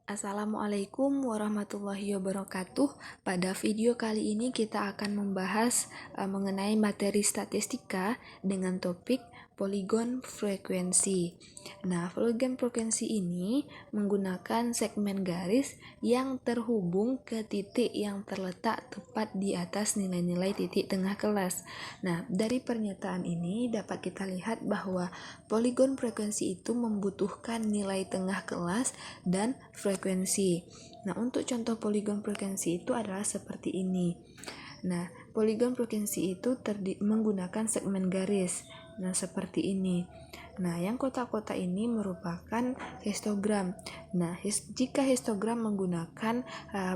Assalamualaikum warahmatullahi wabarakatuh. Pada video kali ini kita akan membahas mengenai materi statistika dengan topik poligon frekuensi. Nah, poligon frekuensi ini menggunakan segmen garis yang terhubung ke titik yang terletak tepat di atas nilai-nilai titik tengah kelas. Nah, dari pernyataan ini dapat kita lihat bahwa poligon frekuensi itu membutuhkan nilai tengah kelas dan frekuensi. Nah, untuk contoh poligon frekuensi itu adalah seperti ini. Nah, poligon frekuensi itu menggunakan segmen garis. Nah, seperti ini. Nah, yang kotak-kotak ini merupakan histogram. Nah, jika histogram menggunakan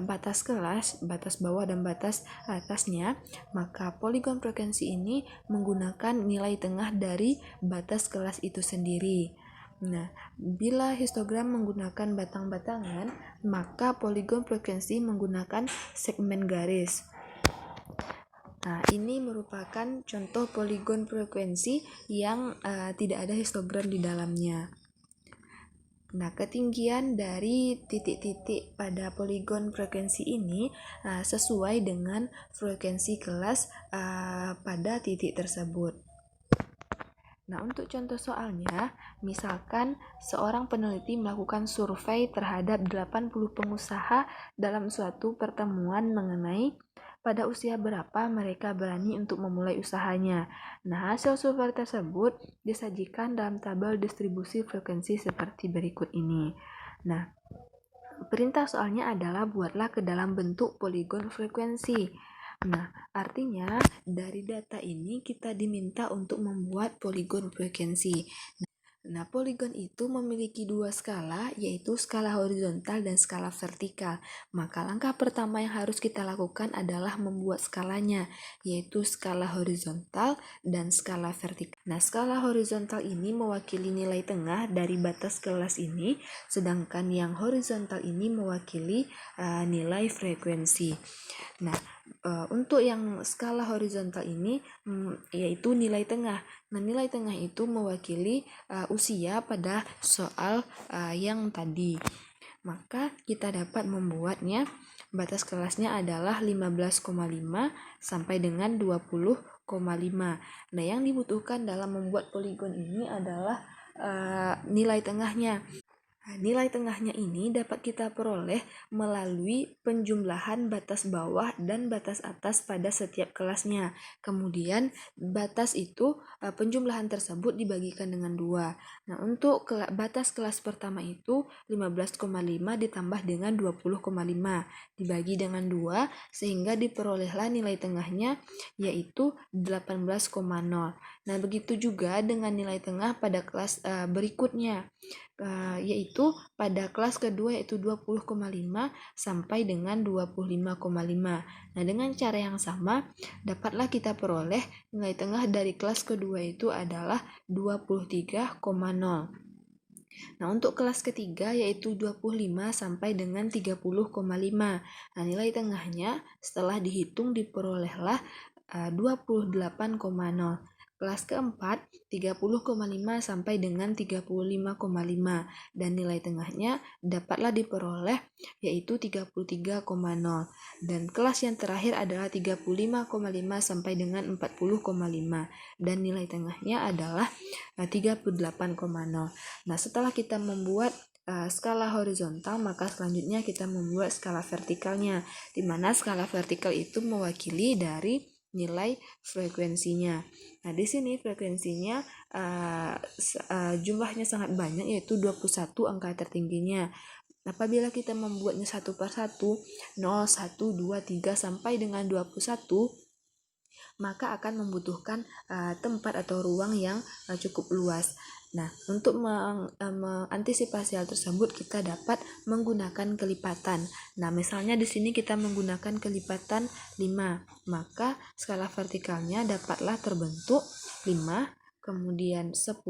batas kelas, batas bawah dan batas atasnya, maka poligon frekuensi ini menggunakan nilai tengah dari batas kelas itu sendiri. Nah, bila histogram menggunakan batang-batangan, maka poligon frekuensi menggunakan segmen garis. Nah, ini merupakan contoh poligon frekuensi yang tidak ada histogram di dalamnya. Nah, ketinggian dari titik-titik pada poligon frekuensi ini sesuai dengan frekuensi kelas pada titik tersebut. Nah, untuk contoh soalnya, misalkan seorang peneliti melakukan survei terhadap 80 pengusaha dalam suatu pertemuan mengenai pada usia berapa mereka berani untuk memulai usahanya. Nah, hasil survei tersebut disajikan dalam tabel distribusi frekuensi seperti berikut ini. Nah, perintah soalnya adalah buatlah ke dalam bentuk poligon frekuensi. Nah, artinya dari data ini kita diminta untuk membuat poligon frekuensi. Nah, poligon itu memiliki dua skala, yaitu skala horizontal dan skala vertikal. Maka langkah pertama yang harus kita lakukan adalah membuat skalanya, yaitu skala horizontal dan skala vertikal. Nah, skala horizontal ini mewakili nilai tengah dari batas kelas ini, sedangkan yang horizontal ini mewakili nilai frekuensi. Nah, untuk yang skala horizontal ini yaitu nilai tengah. Nah, nilai tengah itu mewakili usia pada soal yang tadi. Maka kita dapat membuatnya, batas kelasnya adalah 15,5 sampai dengan 20,5. Nah, yang dibutuhkan dalam membuat poligon ini adalah nilai tengahnya. Nilai tengahnya ini dapat kita peroleh melalui penjumlahan batas bawah dan batas atas pada setiap kelasnya. Kemudian batas itu, penjumlahan tersebut dibagikan dengan 2. Nah, untuk batas kelas pertama itu 15,5 ditambah dengan 20,5 dibagi dengan 2 sehingga diperolehlah nilai tengahnya yaitu 18,0. Nah, begitu juga dengan nilai tengah pada kelas berikutnya, yaitu pada kelas kedua yaitu 20,5 sampai dengan 25,5. Nah, dengan cara yang sama dapatlah kita peroleh nilai tengah dari kelas kedua itu adalah 23,0. Nah, untuk kelas ketiga yaitu 25 sampai dengan 30,5. Nah, nilai tengahnya setelah dihitung diperolehlah 28,0. Kelas keempat 30,5 sampai dengan 35,5 dan nilai tengahnya dapatlah diperoleh yaitu 33,0. Dan kelas yang terakhir adalah 35,5 sampai dengan 40,5 dan nilai tengahnya adalah 38,0. Nah, setelah kita membuat skala horizontal, maka selanjutnya kita membuat skala vertikalnya, di mana skala vertikal itu mewakili dari nilai frekuensinya. Nah, di sini frekuensinya jumlahnya sangat banyak, yaitu 21 angka tertingginya. Apabila kita membuatnya satu per satu, 0, 1, 2, 3 sampai dengan 21, maka akan membutuhkan tempat atau ruang yang cukup luas. Nah, untuk mengantisipasi hal tersebut kita dapat menggunakan kelipatan. Nah, misalnya di sini kita menggunakan kelipatan 5, maka skala vertikalnya dapatlah terbentuk 5, kemudian 10,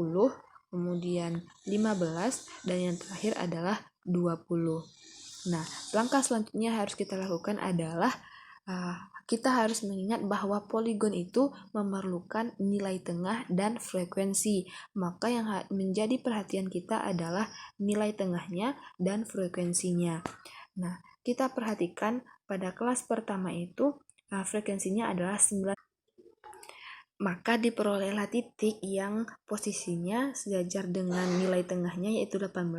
kemudian 15, dan yang terakhir adalah 20. Nah, langkah selanjutnya harus kita lakukan adalah kita harus mengingat bahwa poligon itu memerlukan nilai tengah dan frekuensi. Maka yang menjadi perhatian kita adalah nilai tengahnya dan frekuensinya. Nah, kita perhatikan pada kelas pertama itu frekuensinya adalah 9. Maka diperolehlah titik yang posisinya sejajar dengan nilai tengahnya yaitu 18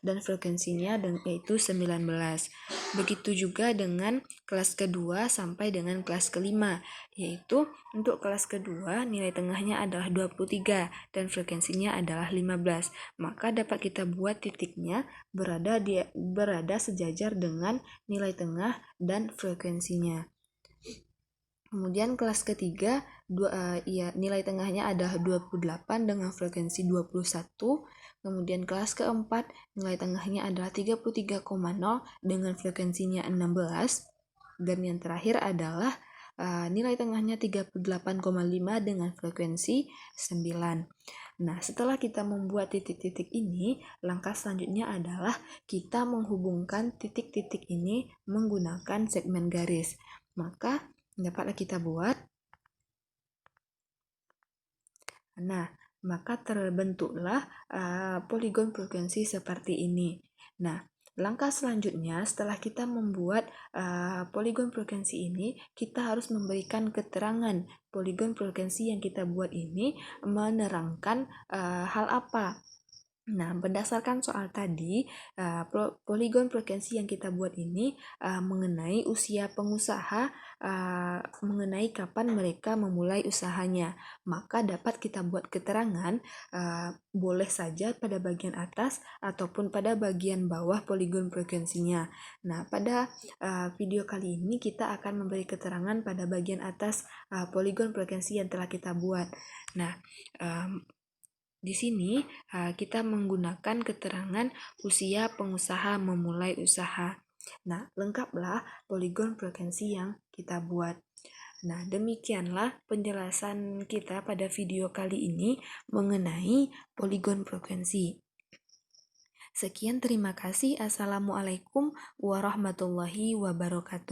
dan frekuensinya yaitu 19. Begitu juga dengan kelas kedua sampai dengan kelas kelima, yaitu untuk kelas kedua nilai tengahnya adalah 23 dan frekuensinya adalah 15. Maka dapat kita buat titiknya berada sejajar dengan nilai tengah dan frekuensinya. Kemudian kelas ketiga nilai tengahnya adalah 28 dengan frekuensi 21. Kemudian kelas keempat nilai tengahnya adalah 33,0 dengan frekuensinya 16. Dan yang terakhir adalah nilai tengahnya 38,5 dengan frekuensi 9. Nah, setelah kita membuat titik-titik ini, langkah selanjutnya adalah kita menghubungkan titik-titik ini menggunakan segmen garis. Maka dapatlah kita buat. Nah, maka terbentuklah poligon frekuensi seperti ini. Nah, langkah selanjutnya setelah kita membuat poligon frekuensi ini, kita harus memberikan keterangan poligon frekuensi yang kita buat ini menerangkan hal apa. Nah, berdasarkan soal tadi, poligon frekuensi yang kita buat ini mengenai usia pengusaha, mengenai kapan mereka memulai usahanya. Maka dapat kita buat keterangan boleh saja pada bagian atas ataupun pada bagian bawah poligon frekuensinya. Nah, pada video kali ini kita akan memberi keterangan pada bagian atas poligon frekuensi yang telah kita buat. Nah, di sini kita menggunakan keterangan usia pengusaha memulai usaha. Nah, lengkaplah poligon frekuensi yang kita buat. Nah, demikianlah penjelasan kita pada video kali ini mengenai poligon frekuensi. Sekian, terima kasih. Assalamualaikum warahmatullahi wabarakatuh.